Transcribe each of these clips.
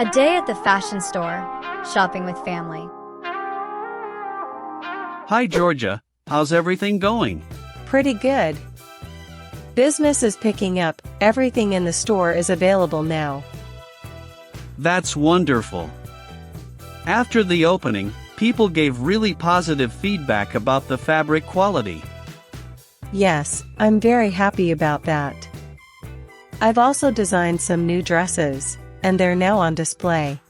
A day at the fashion store, shopping with family. Hi Georgia, how's everything going? Pretty good. Business is picking up, everything in the store is available now. That's wonderful. After the opening, people gave really positive feedback about the fabric quality. Yes, I'm very happy about that. I've also designed some new dresses, and they're now on display.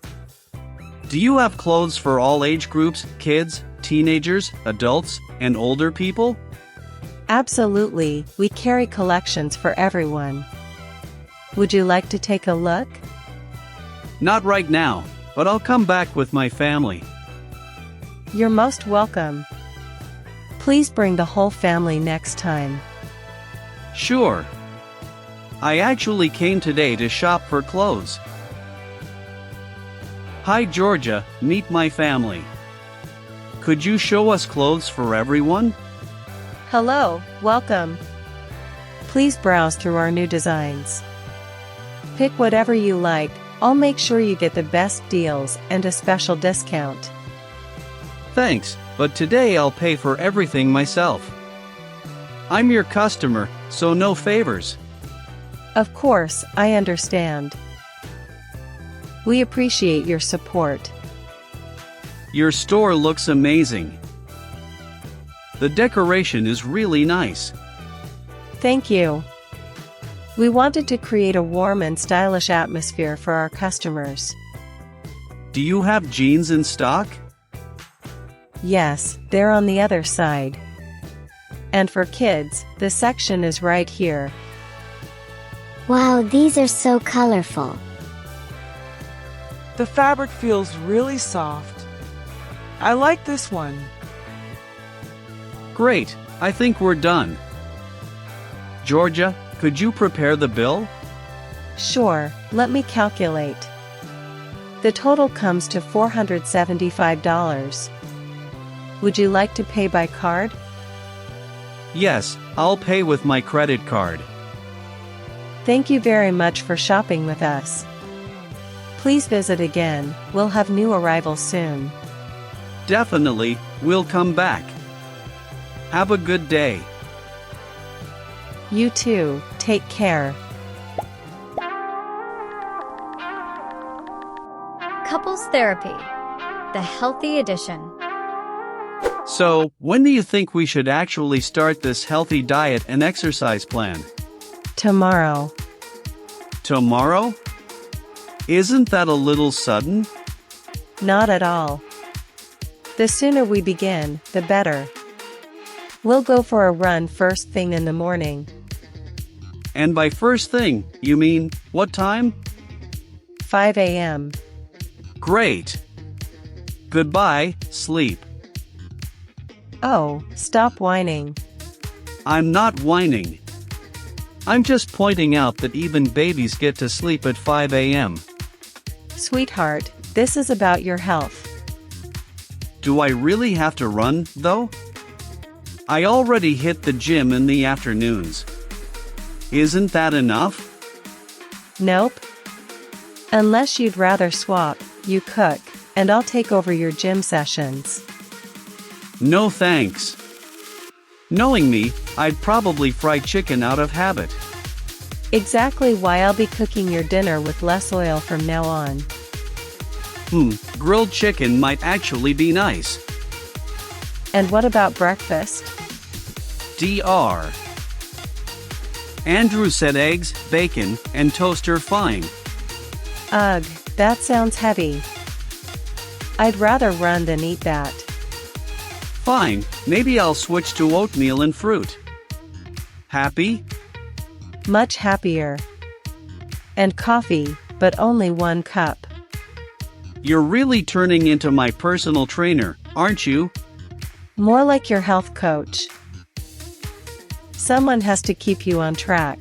Do you have clothes for all age groups, kids, teenagers, adults, and older people? Absolutely, we carry collections for everyone. Would you like to take a look? Not right now, but I'll come back with my family. You're most welcome. Please bring the whole family next time. Sure. I actually came today to shop for clothes. Hi Georgia, meet my family. Could you show us clothes for everyone? Hello, welcome. Please browse through our new designs. Pick whatever you like, I'll make sure you get the best deals and a special discount. Thanks, but today I'll pay for everything myself. I'm your customer, so no favors. Of course, I understand. We appreciate your support. Your store looks amazing. The decoration is really nice. Thank you. We wanted to create a warm and stylish atmosphere for our customers. Do you have jeans in stock? Yes, they're on the other side. And for kids, the section is right here. Wow, these are so colorful. The fabric feels really soft. I like this one. Great, I think we're done. Georgia, could you prepare the bill? Sure, let me calculate. The total comes to $475. Would you like to pay by card? Yes, I'll pay with my credit card. Thank you very much for shopping with us. Please visit again, we'll have new arrivals soon. Definitely, we'll come back. Have a good day. You too, take care. Couples Therapy, the healthy edition. So, when do you think we should actually start this healthy diet and exercise plan? Tomorrow. Tomorrow? Isn't that a little sudden? Not at all. The sooner we begin, the better. We'll go for a run first thing in the morning. And by first thing, you mean, what time? 5 a.m. Great. Goodbye, sleep. Oh, stop whining. I'm not whining. I'm just pointing out that even babies get to sleep at 5 a.m. Sweetheart, this is about your health. Do I really have to run, though? I already hit the gym in the afternoons. Isn't that enough? Nope. Unless you'd rather swap, you cook, and I'll take over your gym sessions. No thanks. Knowing me, I'd probably fry chicken out of habit. Exactly why I'll be cooking your dinner with less oil from now on. Grilled chicken might actually be nice. And what about breakfast? Dr. Andrew said eggs, bacon, and toast are fine. Ugh, that sounds heavy. I'd rather run than eat that. Fine, maybe I'll switch to oatmeal and fruit. Happy? Much happier. And coffee, but only 1 cup. You're really turning into my personal trainer, aren't you? More like your health coach. Someone has to keep you on track.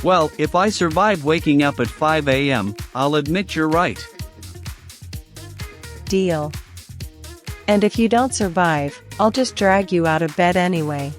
Well, if I survive waking up at 5 a.m., I'll admit you're right. Deal. And if you don't survive, I'll just drag you out of bed anyway.